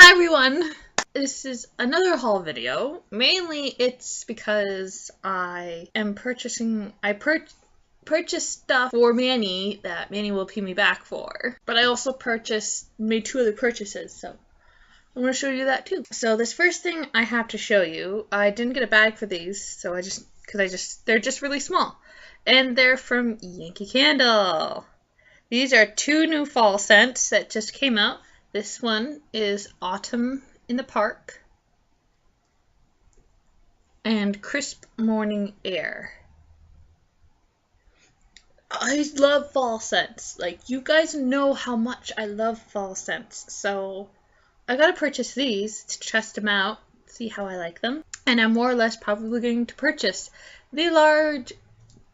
Hi everyone! This is another haul video. Mainly it's because I purchased stuff for Manny that Manny will pay me back for. But I also made two other purchases, so I'm going to show you that too. So this first thing I have to show you, I didn't get a bag for these, so they're just really small. And they're from Yankee Candle. These are two new fall scents that just came out. This one is Autumn in the Park and Crisp Morning Air. I love fall scents. Like, you guys know how much I love fall scents. So I gotta purchase these to test them out, see how I like them. And I'm more or less probably going to purchase the large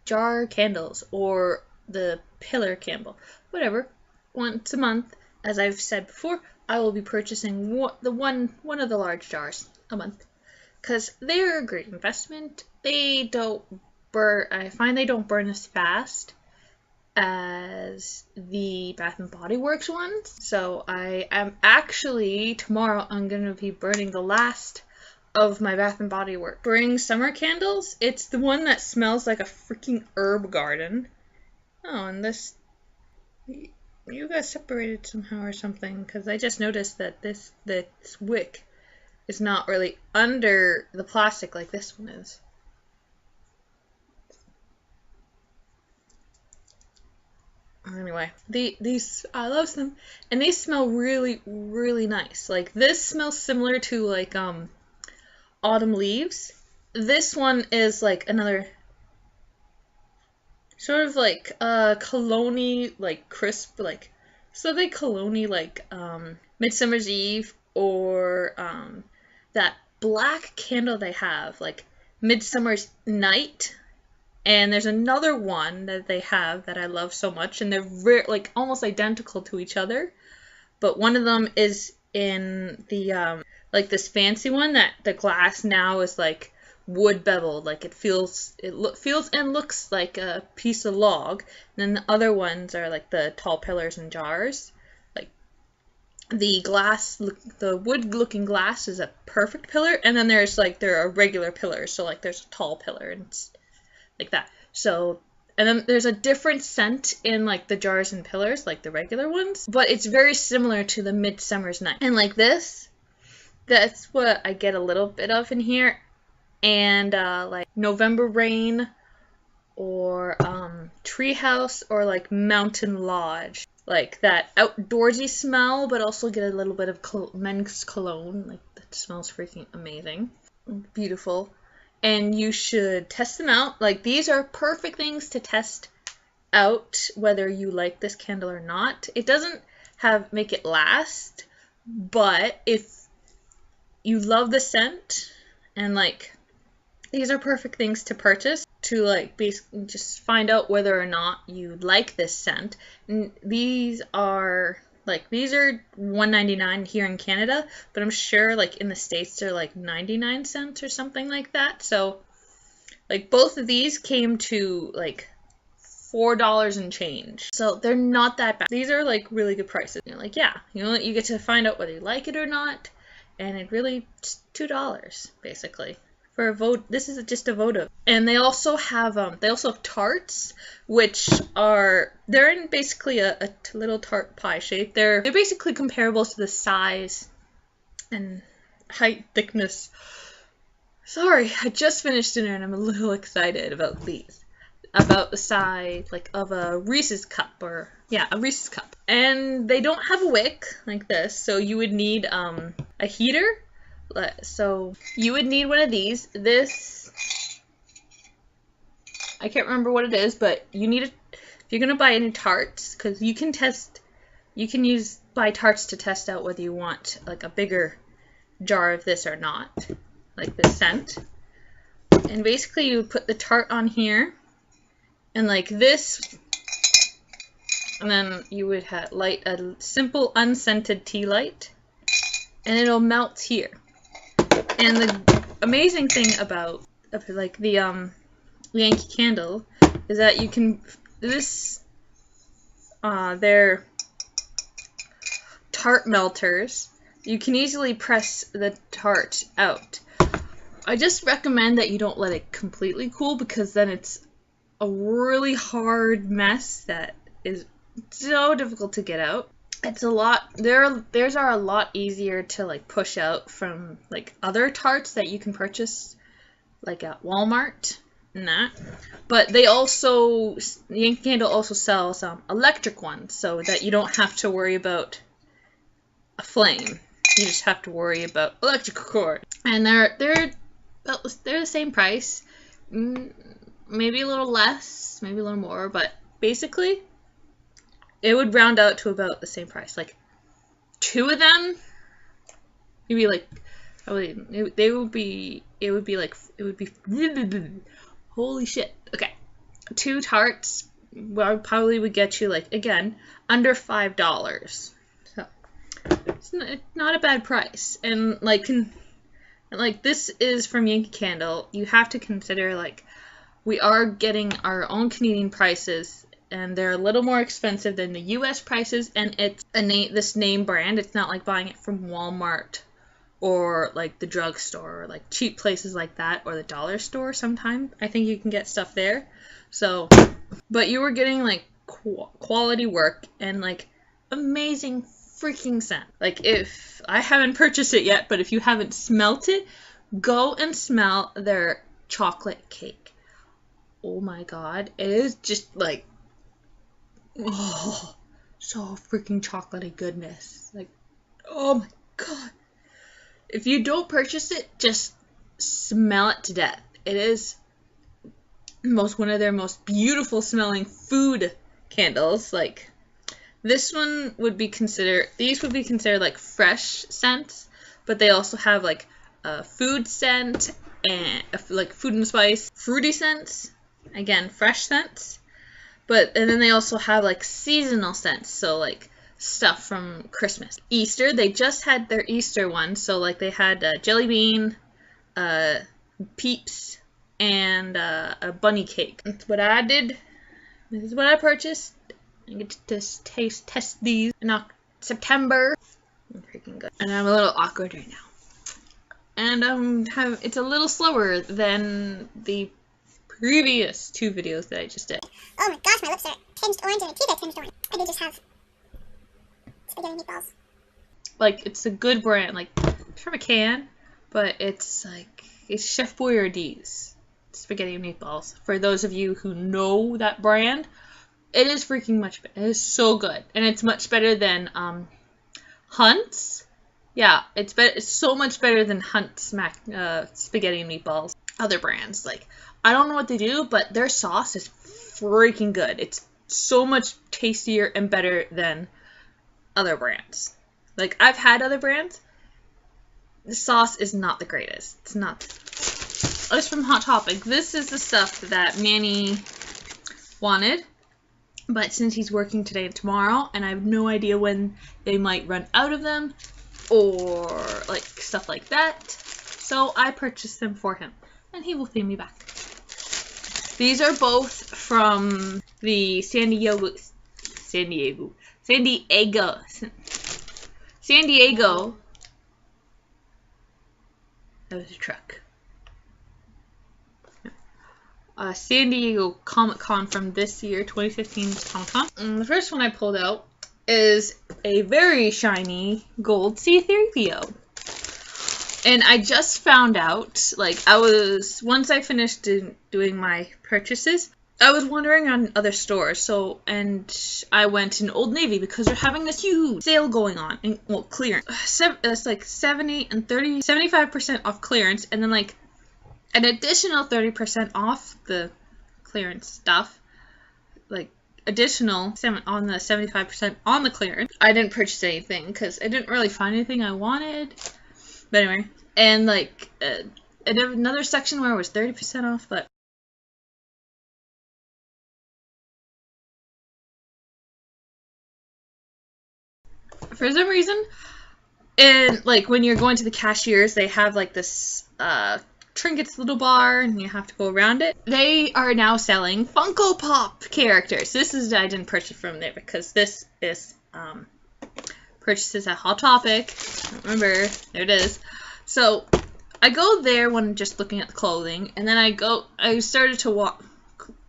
jar candles or the pillar candle, whatever, once a month. As I've said before, I will be purchasing one of the large jars a month because they're a great investment. They don't burn. I find they don't burn as fast as the Bath and Body Works ones. So I am actually tomorrow I'm gonna be burning the last of my Bath and Body Works spring summer candles. It's the one that smells like a freaking herb garden. Oh, and this. You got separated somehow or something, because I just noticed that this wick is not really under the plastic like this one is. Anyway, these I love them, and these smell really, really nice. Like, this smells similar to like autumn leaves. This one is like another sort of like cologne-y, like crisp, like something cologne-y, like Midsummer's Eve, or that black candle they have, like Midsummer's Night. And there's another one that they have that I love so much, and they're like almost identical to each other. But one of them is in the like this fancy one that the glass now is like wood beveled, like it feels and looks like a piece of log. And then the other ones are like the tall pillars and jars. Like the wood looking glass is a perfect pillar, and then there are regular pillars, so like there's a tall pillar and it's like that. So, and then there's a different scent in like the jars and pillars, like the regular ones, but it's very similar to the Midsummer's Night. And like this, that's what I get a little bit of in here. And like November Rain, or Treehouse, or like Mountain Lodge, like that outdoorsy smell, but also get a little bit of men's cologne. Like, that smells freaking amazing, beautiful, and you should test them out. Like, these are perfect things to test out whether you like this candle or not. It doesn't make it last, but if you love the scent, and like, these are perfect things to purchase to like basically just find out whether or not you like this scent. And these are $1.99 here in Canada, but I'm sure like in the States they're like 99 cents or something like that. So like both of these came to like $4 and change. So they're not that bad. These are like really good prices. You're like, yeah, you get to find out whether you like it or not, and it really just $2 basically. For a vote, this is just a votive. And they also have tarts, which they're in basically a little tart pie shape. They're basically comparable to the size and height, thickness. Sorry, I just finished dinner and I'm a little excited about these. About the size like of a Reese's cup, a Reese's cup. And they don't have a wick like this, so you would need a heater. So you would need one of these. This, I can't remember what it is, but you need it if you're gonna buy any tarts, because you can buy tarts to test out whether you want like a bigger jar of this or not, like this scent. And basically you would put the tart on here, and like this, and then you would light a simple unscented tea light, and it'll melt here. And the amazing thing about like the Yankee candle is that you can their tart melters you can easily press the tart out. I just recommend that you don't let it completely cool, because then it's a really hard mess that is so difficult to get out. It's a lot, theirs are a lot easier to like push out from like other tarts that you can purchase like at Walmart and that. But they also, Yankee Candle also sells some electric ones, so that you don't have to worry about a flame. You just have to worry about electrical cord. And they're the same price. Maybe a little less, maybe a little more, but basically it would round out to about the same price. Like 2 of them, you'd be like, it would be holy shit. Okay, 2 tarts probably would get you like, again, under $5. So it's not a bad price. And like this is from Yankee Candle. You have to consider like we are getting our own Canadian prices, and they're a little more expensive than the US prices, and it's this name brand. It's not like buying it from Walmart or like the drugstore or like cheap places like that, or the dollar store. Sometimes I think you can get stuff there. So, but you were getting like quality work and like amazing freaking scent. Like, if I haven't purchased it yet, but if you haven't smelt it, go and smell their chocolate cake. Oh my god, it is just like, oh, so freaking chocolatey goodness. Like, oh my god. If you don't purchase it, just smell it to death. It is one of their most beautiful smelling food candles. Like, this one would be considered, these would be considered like fresh scents, but they also have like a food scent and like food and spice, fruity scents. Again, fresh scents. And then they also have like seasonal scents, so like stuff from Christmas. Easter, they just had their Easter one, so like they had jelly bean, peeps, and a bunny cake. That's what I did. This is what I purchased. I get to test these in September. Freaking good. And I'm a little awkward right now. And it's a little slower than the previous 2 videos that I just did. Oh my gosh, my lips are tinged orange and my teeth are tinged orange. I did just have spaghetti meatballs. Like, it's a good brand. Like, it's from a can, but it's like, it's Chef Boyardee's spaghetti and meatballs. For those of you who know that brand, it is freaking much better. It is so good. And it's much better than Hunt's. Yeah, it's so much better than Hunt's spaghetti and meatballs. Other brands, like, I don't know what they do, but their sauce is freaking good. It's so much tastier and better than other brands. Like, I've had other brands. The sauce is not the greatest. It's not. Oh, it's from Hot Topic. This is the stuff that Manny wanted. But since he's working today and tomorrow, and I have no idea when they might run out of them, or like stuff like that, so I purchased them for him, and he will pay me back. These are both from the San Diego. That was a truck. San Diego Comic-Con from this year, 2015's Comic-Con. And the first one I pulled out is a very shiny gold C-3PO. And I just found out, like, once I finished doing my purchases, I was wandering on other stores, and I went in Old Navy because they're having this huge sale going on, and, well, clearance. It's like 75% off clearance, and then, like, an additional 30% off the clearance stuff, like, additional on the 75% on the clearance. I didn't purchase anything because I didn't really find anything I wanted. But anyway, and like another section where it was 30% off, but for some reason, and like when you're going to the cashiers, they have like this trinkets little bar, and you have to go around it. They are now selling Funko Pop characters. I didn't purchase from there because this is purchases at Hot Topic. Remember, there it is. So I go there when just looking at the clothing, and then I started to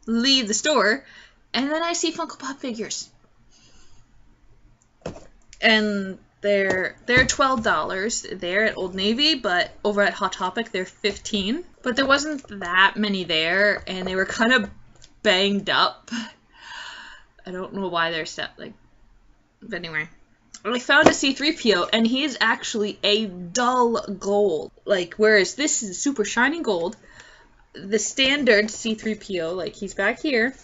leave the store, and then I see Funko Pop figures. And they're $12 there at Old Navy, but over at Hot Topic they're $15. But there wasn't that many there, and they were kind of banged up. I don't know why they're set like, but anyway. I found a C3PO, and he is actually a dull gold. Like, whereas this is a super shiny gold, the standard C3PO, like he's back here,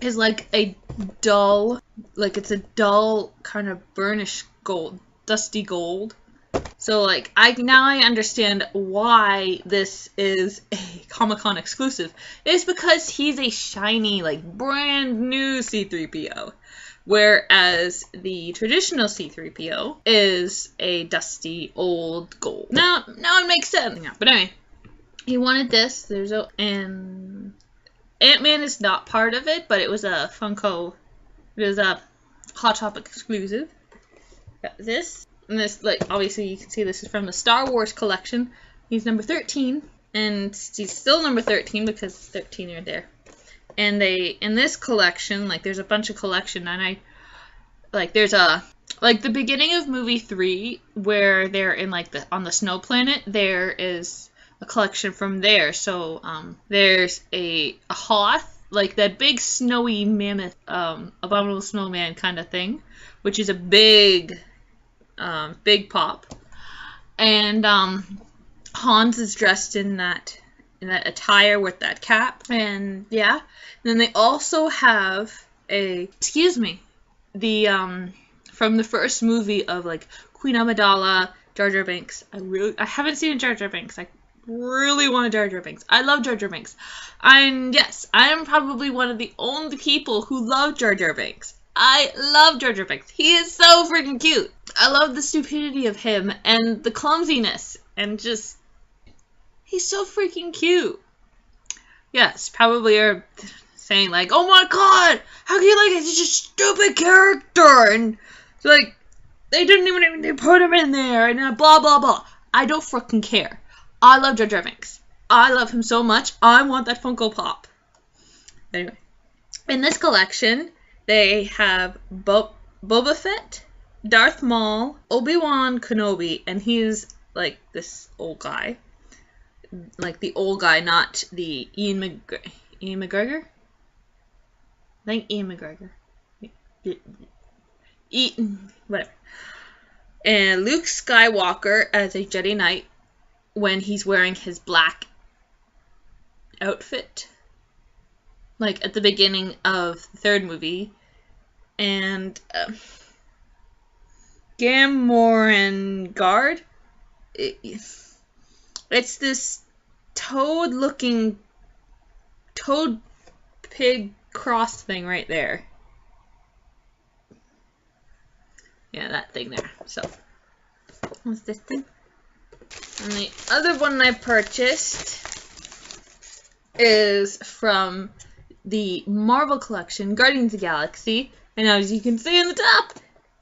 is like a dull, like it's a dull kind of burnished gold, dusty gold. So like I understand why this is a Comic-Con exclusive. It's because he's a shiny, like brand new C3PO. Whereas the traditional C3PO is a dusty old gold. Now it makes sense. Yeah, but anyway, he wanted this. And Ant-Man is not part of it, but it was a Funko. It was a Hot Topic exclusive. Got this. And this, like, obviously you can see this is from the Star Wars collection. He's number 13. And he's still number 13 because 13 are there. And in this collection, like, there's a bunch of collection, and there's the beginning of movie 3, where they're in, like, on the snow planet, there is a collection from there. So, there's a Hoth, like that big snowy mammoth, abominable snowman kind of thing, which is a big pop. And, Hans is dressed in that attire with that cap, and yeah. And then they also have from the first movie of like Queen Amidala, Jar Jar Binks. I haven't seen a Jar Jar Binks. I really want a Jar Jar Binks. I love Jar Jar Binks. And yes, I am probably one of the only people who love Jar Jar Binks. I love Jar Jar Binks. He is so freaking cute. I love the stupidity of him and the clumsiness, and just he's so freaking cute. Yes, probably are saying like, "Oh my god, how can you like it? It's just a stupid character," and it's like they put him in there and blah blah blah. I don't freaking care. I love Jar Jar Binks. I love him so much. I want that Funko Pop. Anyway, in this collection, they have Boba Fett, Darth Maul, Obi-Wan Kenobi, and he's like this old guy. Like the old guy, not the Ian McGregor? I think Ian McGregor. Whatever. And Luke Skywalker as a Jedi Knight when he's wearing his black outfit. Like at the beginning of the third movie. And Gamorrean Guard. It's this toad-looking toad pig cross thing right there. Yeah, that thing there. So, what's this thing? And the other one I purchased is from the Marvel collection, Guardians of the Galaxy. And as you can see on the top,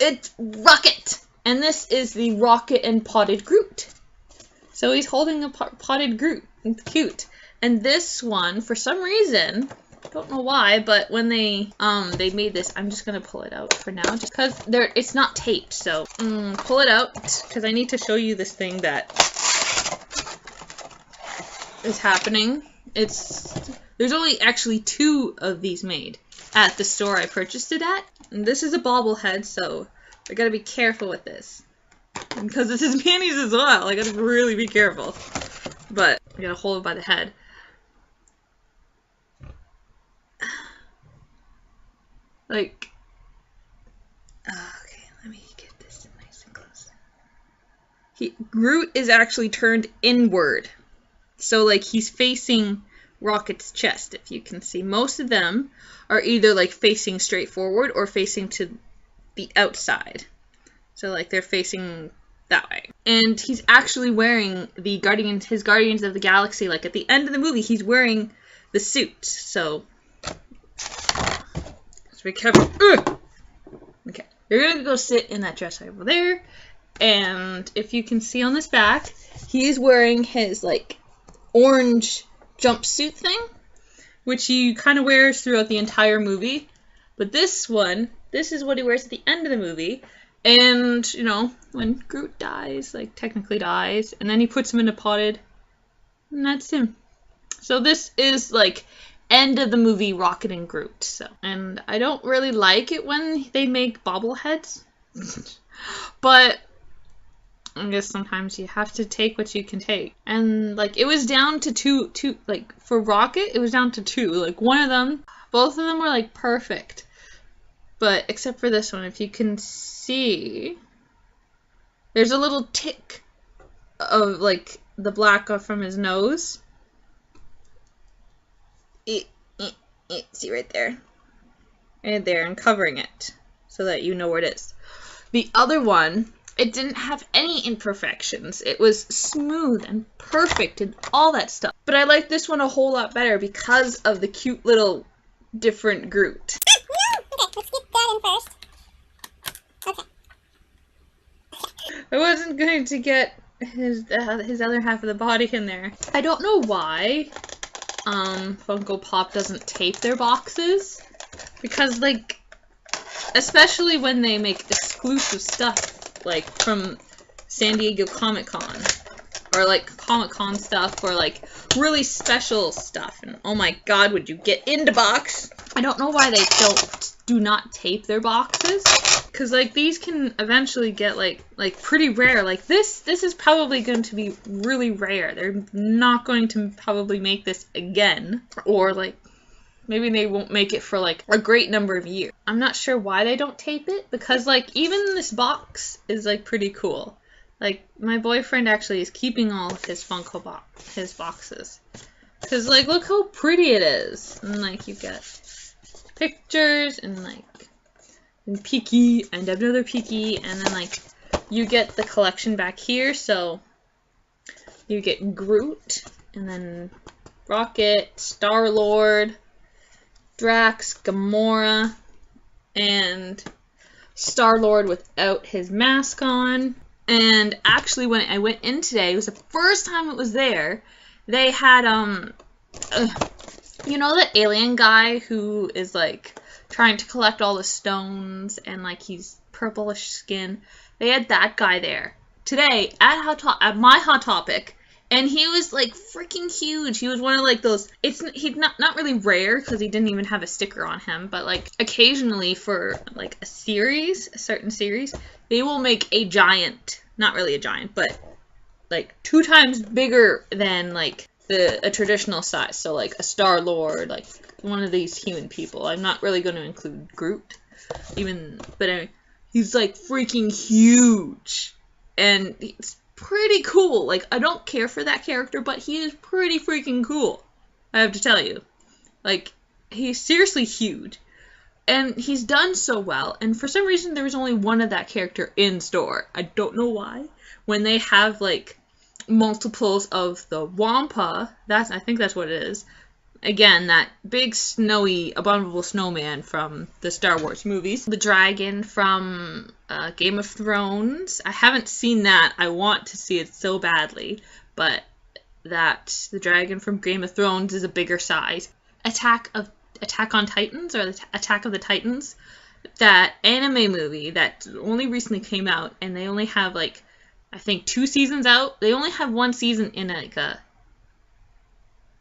it's Rocket. And this is the Rocket and Potted Groot. So he's holding a potted Groot. It's cute. And this one, for some reason, I don't know why, but when they made this, I'm just gonna pull it out for now, just because it's not taped. So pull it out because I need to show you this thing that is happening. There's only actually 2 of these made at the store I purchased it at, and this is a bobblehead, so I gotta be careful with this. Because this is panties as well, I gotta really be careful. But I gotta hold it by the head. Like, okay, let me get this nice and close. Groot is actually turned inward. So, like, he's facing Rocket's chest, if you can see. Most of them are either, like, facing straight forward or facing to the outside. So, like, they're facing that way. And he's actually wearing his Guardians of the Galaxy. Like, at the end of the movie, he's wearing the suit. So, let's be careful. Ugh! Okay, You're gonna go sit in that dress over there, and if you can see on this back, he's wearing his like orange jumpsuit thing, which he kind of wears throughout the entire movie. But this one, this is what he wears at the end of the movie. And, you know, when Groot dies, like technically dies, and then he puts him in a potted, and that's him. So this is like end of the movie Rocket and Groot. So, and I don't really like it when they make bobbleheads, but I guess sometimes you have to take what you can take. And like it was down to two, like for Rocket, it was down to 2. Like one of them, both of them were like perfect. But except for this one, if you can see, there's a little tick of like the black off from his nose. See right there. Right there, and covering it so that you know where it is. The other one, it didn't have any imperfections. It was smooth and perfect and all that stuff. But I like this one a whole lot better because of the cute little different Groot. Okay, let's get that in first. Okay. I wasn't going to get his other half of the body in there. I don't know why Funko Pop doesn't tape their boxes, because like, especially when they make exclusive stuff like from San Diego Comic-Con or like Comic-Con stuff or like really special stuff, and oh my god, would you get into box? I don't know why they do not tape their boxes, because like these can eventually get like pretty rare. Like this is probably going to be really rare. They're not going to probably make this again, or like maybe they won't make it for like a great number of years. I'm not sure why they don't tape it, because like even this box is like pretty cool. Like my boyfriend actually is keeping all of his Funko his boxes, because like look how pretty it is, and like you get pictures and like and Peaky and another Peaky, and then like you get the collection back here. So you get Groot, and then Rocket, Star-Lord, Drax, Gamora, and Star-Lord without his mask on. And actually when I went in today, it was the first time it was there, they had you know the alien guy who is like trying to collect all the stones and like he's purplish skin? They had that guy there today at my Hot Topic, and he was like freaking huge. He was one of like those, he's not really rare because he didn't even have a sticker on him, but like occasionally for like a certain series, they will make a giant, not really a giant, but like 2 times bigger than like a traditional size. So like a Star-Lord, like one of these human people. I'm not really going to include Groot, but anyway, he's like freaking huge, and it's pretty cool. Like I don't care for that character, but he is pretty freaking cool, I have to tell you. Like he's seriously huge, and he's done so well. And for some reason, there was only one of that character in store. I don't know why. When they have like multiples of the Wampa, I think that's what it is. Again, that big snowy abominable snowman from the Star Wars movies. The dragon from Game of Thrones. I haven't seen that. I want to see it so badly, but the dragon from Game of Thrones is a bigger size. Attack on Titans, or the Attack of the Titans, that anime movie that only recently came out, and they only have like I think 2 seasons out. They only have 1 season in like a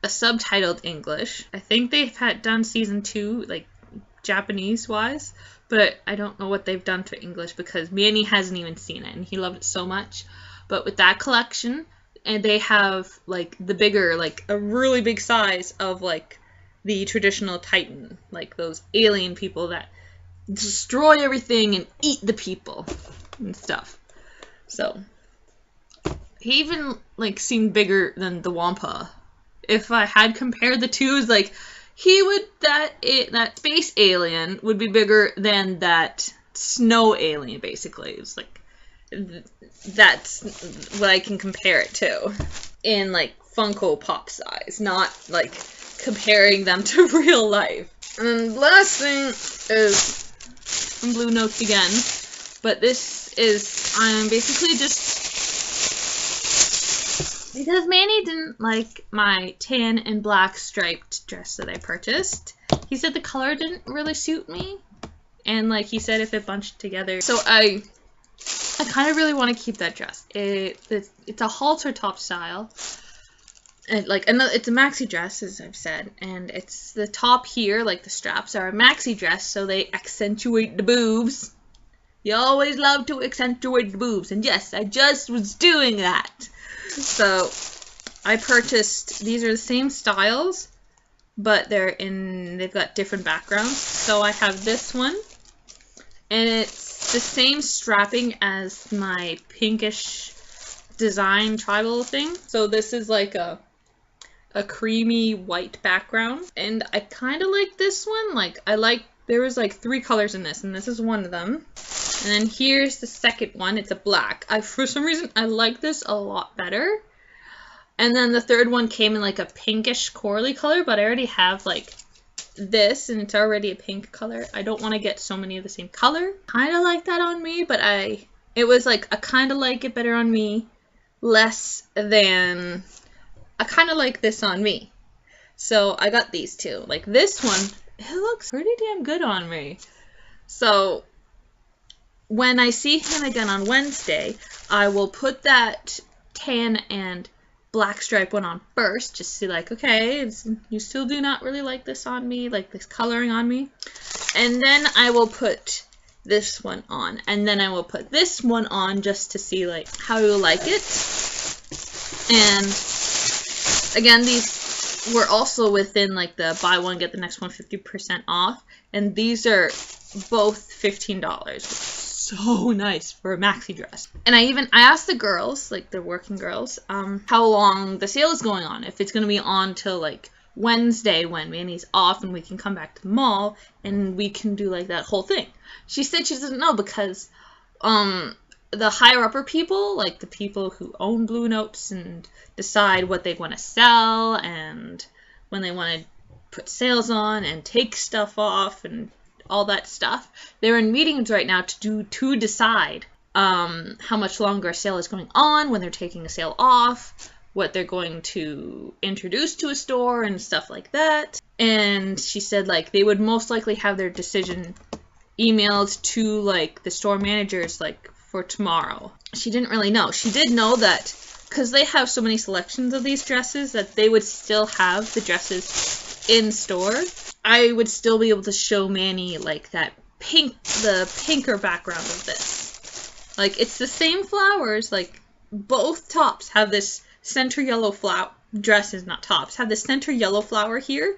subtitled English. I think they've done season 2 like Japanese wise, but I don't know what they've done to English because Manny hasn't even seen it and he loved it so much. But with that collection, and they have like the bigger, like a really big size of like the traditional Titan, like those alien people that destroy everything and eat the people and stuff. So he even like seemed bigger than the Wampa. If I had compared the two, it's like that space alien would be bigger than that snow alien. Basically, it's like that's what I can compare it to in like Funko Pop size, not like comparing them to real life. And last thing is from Bluenotes again. But this is, I'm basically just, because Manny didn't like my tan and black striped dress that I purchased. He said the color didn't really suit me. And like he said, if it bunched together. So I kind of really want to keep that dress. It's a halter top style. And like it's a maxi dress, as I've said, and it's the top here, like the straps are a maxi dress, so they accentuate the boobs. You always love to accentuate the boobs, and yes, I just was doing that. So I purchased, these are the same styles, but they've got different backgrounds. So I have this one, and it's the same strapping as my pinkish design tribal thing. So this is like a creamy white background, and I kind of like this one. Like there was like 3 colors in this, and this is one of them. And then here's the second one. It's a black. For some reason I like this a lot better. And then the third one came in like a pinkish corally color, but I already have like this, and it's already a pink color. I don't want to get so many of the same color. Kind of like that on me, but it was like I kind of like it better on me, less than I kind of like this on me. So I got these two. Like this one, it looks pretty damn good on me. So when I see him again on Wednesday, I will put that tan and black stripe one on first, just to see like, okay, you still do not really like this on me, like this coloring on me. And then I will put this one on, and then I will put this one on just to see like how you like it. And again, these were also within like the buy one get the next one 50% off, and these are both $15. So nice for a maxi dress. And I asked the girls, like the working girls, how long the sale is going on. If it's going to be on till like Wednesday when Manny's off and we can come back to the mall and we can do like that whole thing. She said she doesn't know because the higher upper people, like the people who own Bluenotes and decide what they want to sell and when they want to put sales on and take stuff off and all that stuff, they're in meetings right now to decide how much longer a sale is going on, when they're taking a sale off, what they're going to introduce to a store and stuff like that. And she said like they would most likely have their decision emailed to like the store managers like for tomorrow. She didn't really know. She did know that because they have so many selections of these dresses that they would still have the dresses in store. I would still be able to show Manny like that the pinker background of this. Like it's the same flowers, like both tops have this center yellow flower, dresses, not tops, have this center yellow flower here.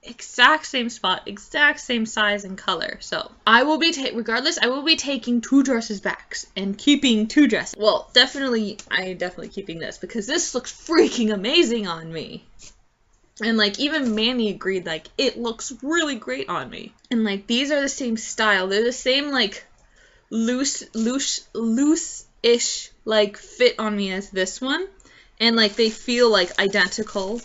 Exact same spot, exact same size and color. So I will be, regardless, I will be taking 2 dresses back and keeping 2 dresses. Well, I'm definitely keeping this because this looks freaking amazing on me. And like even Manny agreed like it looks really great on me. And like these are the same style. They're the same like loose-ish like fit on me as this one. And like they feel like identical.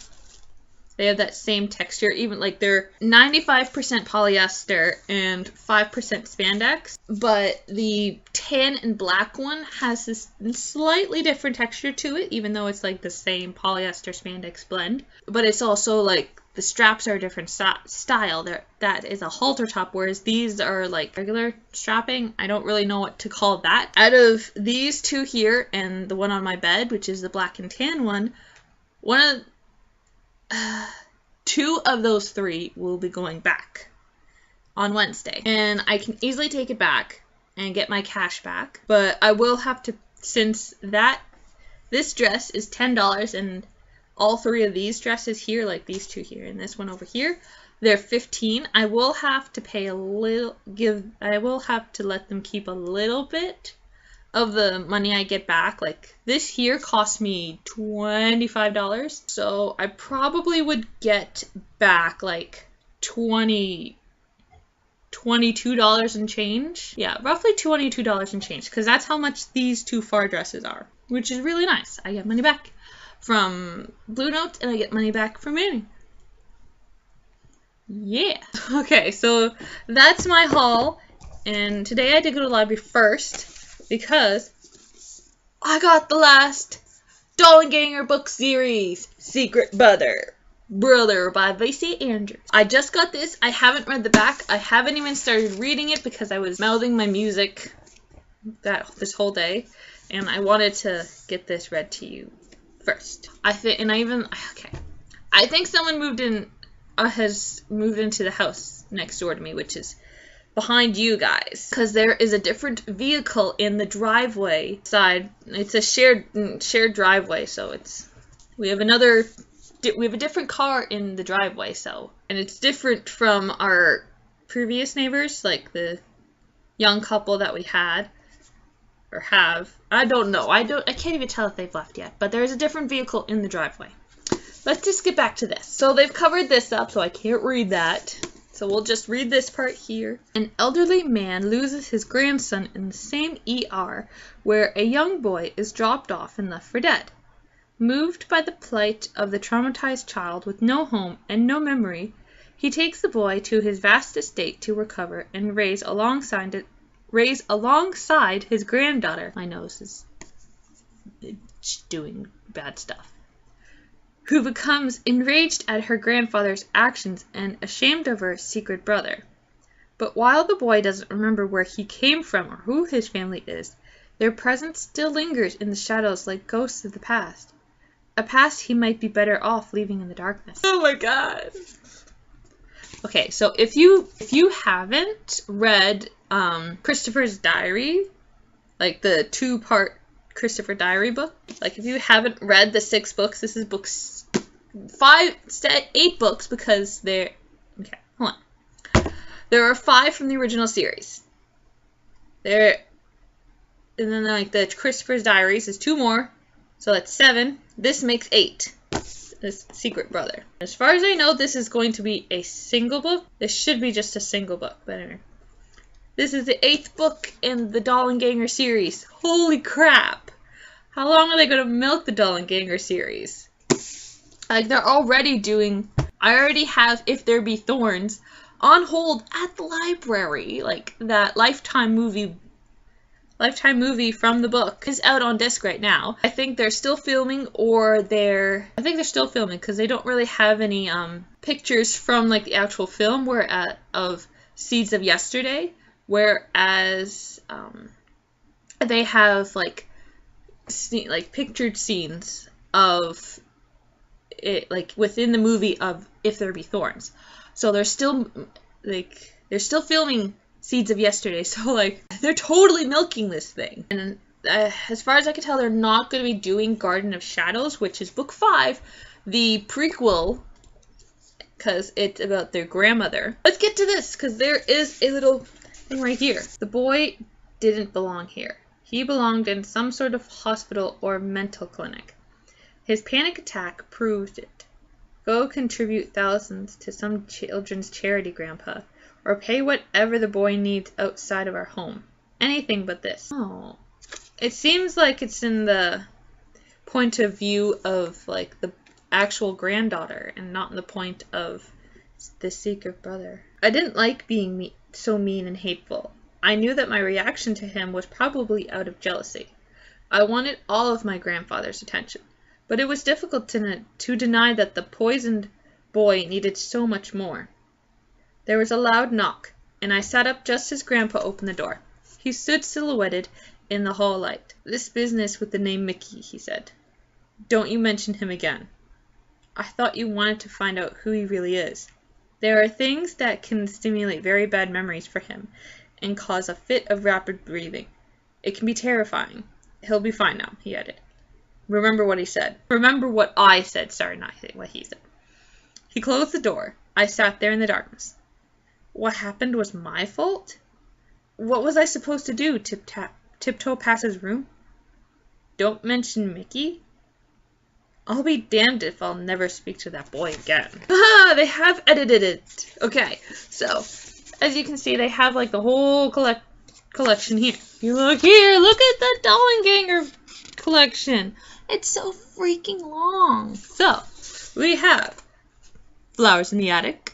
They have that same texture, even like they're 95% polyester and 5% spandex. But the tan and black one has this slightly different texture to it, even though it's like the same polyester spandex blend. But it's also like the straps are a different style. That is a halter top, whereas these are like regular strapping. I don't really know what to call that. Out of these 2 here and the one on my bed, which is the black and tan one, 2 of those 3 will be going back on Wednesday. And I can easily take it back and get my cash back. But I will have to, since this dress is $10 and all 3 of these dresses here, like these 2 here and this one over here, they're $15. I will have to pay I will have to let them keep a little bit of the money I get back. Like this here cost me $25, so I probably would get back like $22 and change. Yeah, roughly $22 and change, because that's how much these 2 far dresses are, which is really nice. I get money back from Bluenotes and I get money back from Manny. Yeah. Okay, so that's my haul. And today I did go to the library first because I got the last Doppelganger book series, Secret Brother by V.C. Andrews. I just got this. I haven't read the back. I haven't even started reading it because I was mouthing my music this whole day, and I wanted to get this read to you first. I think someone has moved into the house next door to me, which is behind you guys, because there is a different vehicle in the driveway side. It's a shared driveway, so we have a different car in the driveway, and it's different from our previous neighbors, like the young couple that we had or have. I don't know. I can't even tell if they've left yet, but there is a different vehicle in the driveway. Let's just get back to this. So they've covered this up, so I can't read that. So we'll just read this part here. An elderly man loses his grandson in the same ER where a young boy is dropped off and left for dead. Moved by the plight of the traumatized child with no home and no memory, he takes the boy to his vast estate to recover and raise alongside his granddaughter. My nose is doing bad stuff. Who becomes enraged at her grandfather's actions and ashamed of her secret brother. But while the boy doesn't remember where he came from or who his family is, their presence still lingers in the shadows like ghosts of the past. A past he might be better off leaving in the darkness. Oh my god. Okay, so if you haven't read Christopher's Diary, like the 2-part Christopher Diary book, like if you haven't read the 6 books, this is books 8 books because they're okay. Hold on. There are 5 from the original series. And then like the Christopher's Diaries is 2 more, so that's 7. This makes 8. This Secret Brother. As far as I know, this is going to be a single book. This should be just a single book, but anyway. This is the 8th book in the Doppelganger series. Holy crap! How long are they going to milk the Doppelganger series? Like, they're already doing... I already have If There Be Thorns on hold at the library. Like, that Lifetime movie from the book is out on disc right now. I think they're still filming, I think they're still filming because they don't really have any pictures from like the actual film of Seeds of Yesterday, whereas they have like pictured scenes of it, like within the movie of If There Be Thorns. So they're still filming Seeds of Yesterday, so like they're totally milking this thing. And as far as I can tell, they're not going to be doing Garden of Shadows, which is book 5, the prequel, because it's about their grandmother. Let's get to this, because there is a little thing right here. The boy didn't belong here. He belonged in some sort of hospital or mental clinic. His panic attack proved it. Go contribute thousands to some children's charity, Grandpa. Or pay whatever the boy needs outside of our home. Anything but this. Oh. It seems like it's in the point of view of, like, the actual granddaughter and not in the point of the secret brother. I didn't like being so mean and hateful. I knew that my reaction to him was probably out of jealousy. I wanted all of my grandfather's attention. But it was difficult to deny that the poisoned boy needed so much more. There was a loud knock, and I sat up just as Grandpa opened the door. He stood silhouetted in the hall light. This business with the name Mickey, he said. Don't you mention him again. I thought you wanted to find out who he really is. There are things that can stimulate very bad memories for him and cause a fit of rapid breathing. It can be terrifying. He'll be fine now, he added. Remember what he said. Remember what I said. Sorry, not what he said. He closed the door. I sat there in the darkness. What happened was my fault? What was I supposed to do? Tiptoe past his room? Don't mention Mickey? I'll be damned if I'll never speak to that boy again. Ah, they have edited it. Okay, so, as you can see, they have like the whole collection here. You look here, look at the Doppelganger collection. It's so freaking long. So, we have Flowers in the Attic,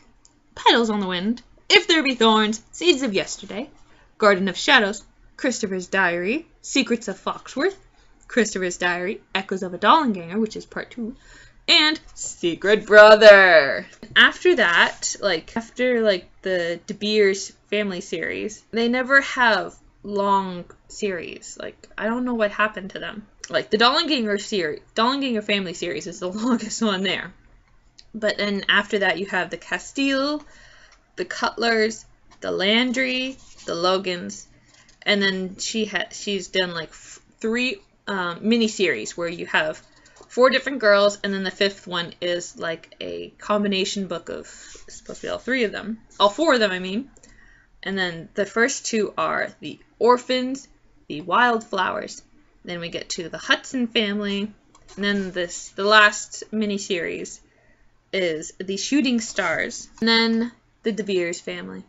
Petals on the Wind, If There Be Thorns, Seeds of Yesterday, Garden of Shadows, Christopher's Diary, Secrets of Foxworth, Christopher's Diary, Echoes of a Dollenganger, which is part 2, and Secret Brother. After that, after the De Beers family series, they never have long series. I don't know what happened to them. The Dollenganger family series is the longest one there. But then after that, you have the Castile, the Cutlers, the Landry, the Logans, and then she's done 3 mini-series where you have 4 different girls, and then the 5th one is a combination book of, it's supposed to be all 3 of them. All 4 of them, I mean. And then the first 2 are the Orphans, the Wildflowers. Then we get to the Hudson family. And then the last mini-series is the Shooting Stars. And then the De Beers family.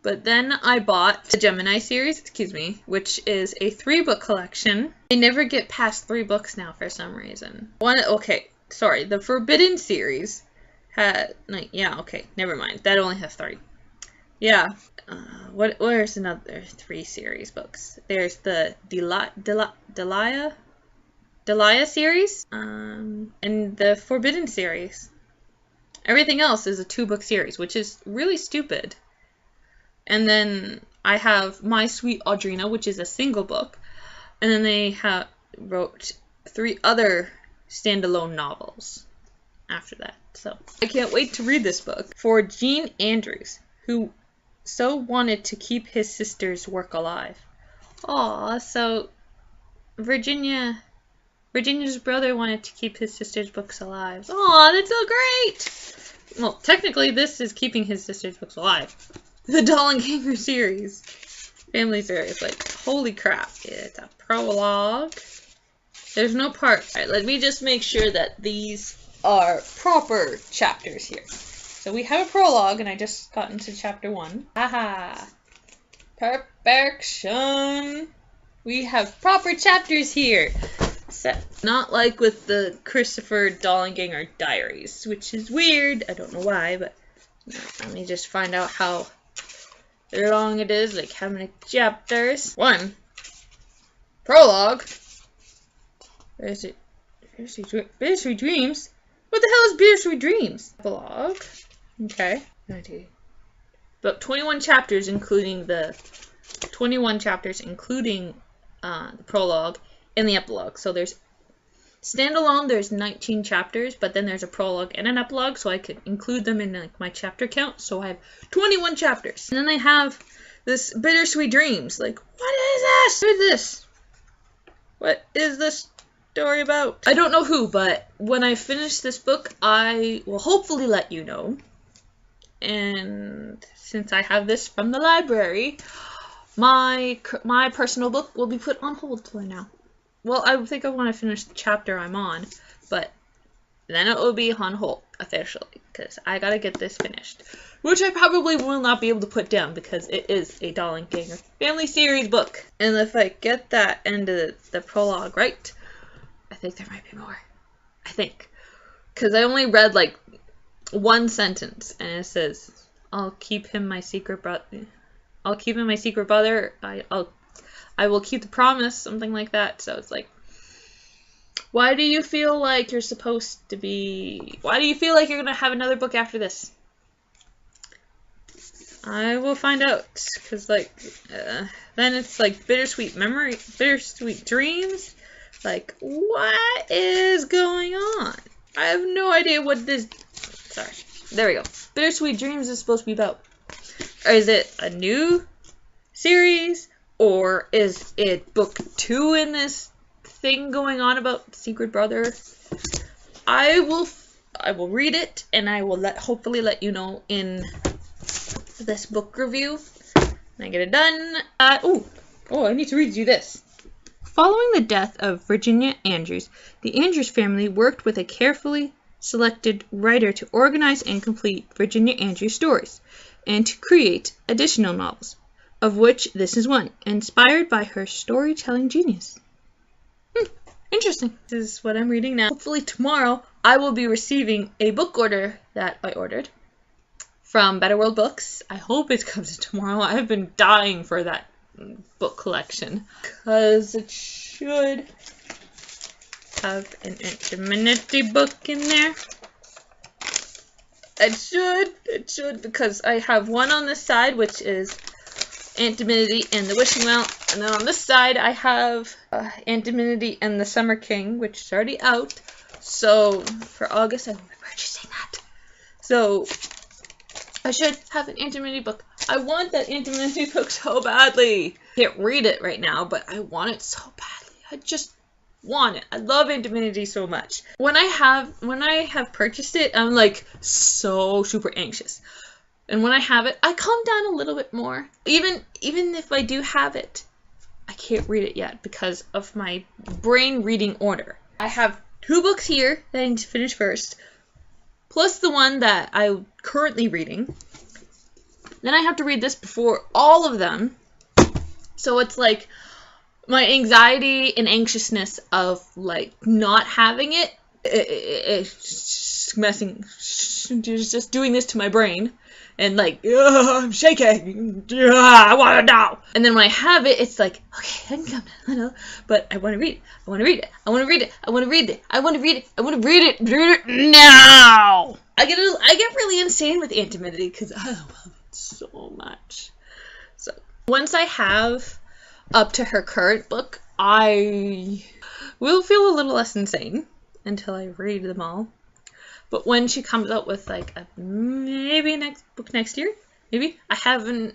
But then I bought the Gemini series, which is a 3-book collection. They never get past 3 books now for some reason. The Forbidden series had, never mind. That only has 3. Yeah. Where's another 3 series books? There's the Delia series, and the Forbidden series. Everything else is a 2-book series, which is really stupid. And then I have My Sweet Audrina, which is a single book. And then they wrote 3 other standalone novels after that. So I can't wait to read this book. For Gene Andrews, who so wanted to keep his sister's work alive. Aw, so Virginia's brother wanted to keep his sister's books alive. Aw, that's so great! Well, technically this is keeping his sister's books alive. The Dollenganger series. Family series. Holy crap. It's a prologue. There's no parts. Alright, let me just make sure that these are proper chapters here. So we have a prologue, and I just got into chapter 1. Haha. Perfection. We have proper chapters here. Not like with the Christopher Dollenganger diaries, which is weird. I don't know why, but let me just find out how long it is, how many chapters. 1. Prologue. Where is it? Bittersweet Dreams? What the hell is Bittersweet Dreams? Prologue. Okay. About 21 chapters, including the prologue and the epilogue. So there's standalone, there's 19 chapters, but then there's a prologue and an epilogue, so I could include them in my chapter count. So I have 21 chapters. And then they have this Bittersweet Dreams. What is this? What is this? What is this story about? I don't know who, but when I finish this book, I will hopefully let you know. And since I have this from the library, my personal book will be put on hold for now. Well, I think I want to finish the chapter I'm on, but then it will be on hold officially, because I gotta get this finished. Which I probably will not be able to put down, because it is a Dollenganger family series book. And if I get that end of the prologue right, I think there might be more. I think. Because I only read, 1 sentence, and it says, I'll keep him my secret brother. I'll keep him my secret brother. I will keep the promise, something like that. So it's why do you feel like you're supposed to be... Why do you feel like you're going to have another book after this? I will find out. Because, then it's, Bittersweet Memory... Bittersweet Dreams? What is going on? I have no idea what this... Sorry. There we go. Bittersweet Dreams is supposed to be about. Or is it a new series? Or is it book 2 in this thing going on about Secret Brother? I will read it, and I will hopefully let you know in this book review. When I get it done. I need to read you this. Following the death of Virginia Andrews, the Andrews family worked with a carefully selected writer to organize and complete Virginia Andrews stories, and to create additional novels, of which this is one, inspired by her storytelling genius. Interesting. This is what I'm reading now. Hopefully tomorrow I will be receiving a book order that I ordered from Better World Books. I hope it comes tomorrow. I've been dying for that book collection because it should have an intimacy book in there. It should, because I have one on this side, which is Antiminity and the Wishing Well, and then on this side I have Antiminity and the Summer King, which is already out. So for August I will be purchasing that. So I should have an Antiminity book. I want that Antiminity book so badly. I can't read it right now, but I want it so badly. I just want it. I love Antiminity so much. When I have purchased it, I'm like so super anxious. And when I have it, I calm down a little bit more. Even if I do have it, I can't read it yet because of my brain reading order. I have 2 books here that I need to finish first, plus the one that I'm currently reading. Then I have to read this before all of them. So it's like my anxiety and anxiousness of like not having it's messing, just doing this to my brain. And like, I'm shaking. I want to know. And then when I have it, it's like, okay, I can come down. I know, but I want to read it. I want to read it. I want to read it. I want to read it. I want to read it. I want to read it. Read it now. I get really insane with Antiminity because I love it so much. So once I have up to her current book, I will feel a little less insane until I read them all. But when she comes out with like a maybe book next year, maybe. I haven't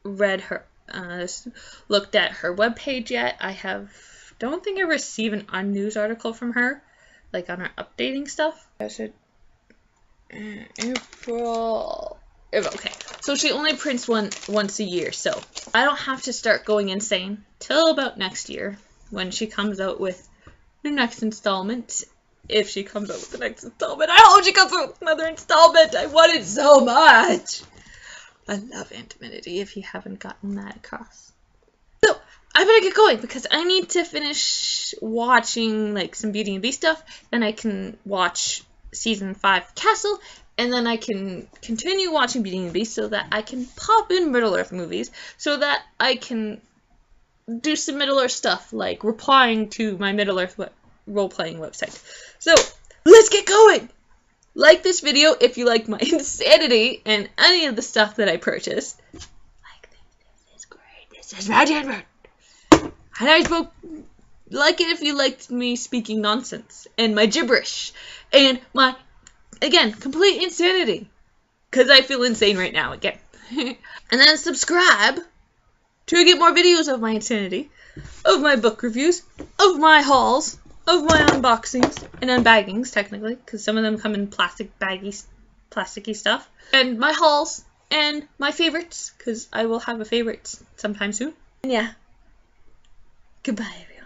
read her, looked at her webpage yet. Don't think I received a news article from her, like on her updating stuff. I said April. Okay, so she only prints once a year, so I don't have to start going insane till about next year when she comes out with the next installment. If she comes out with the next installment. I hope she comes out with another installment. I want it so much. I love Antiminity, if you haven't gotten that across. So, I better get going because I need to finish watching like some Beauty and the Beast stuff. Then I can watch season 5 Castle. And then I can continue watching Beauty and the Beast so that I can pop in Middle-earth movies. So that I can do some Middle-earth stuff like replying to my Middle-earth role-playing website. So, let's get going! Like this video if you like my insanity and any of the stuff that I purchased. Like this is great. This is Radiant. And like it if you liked me speaking nonsense and my gibberish and my, again, complete insanity. Because I feel insane right now again. And then subscribe to get more videos of my insanity, of my book reviews, of my hauls, of my unboxings and unbaggings, technically, because some of them come in plasticky stuff, and my hauls, and my favorites, because I will have a favorite sometime soon. And yeah, goodbye, everyone.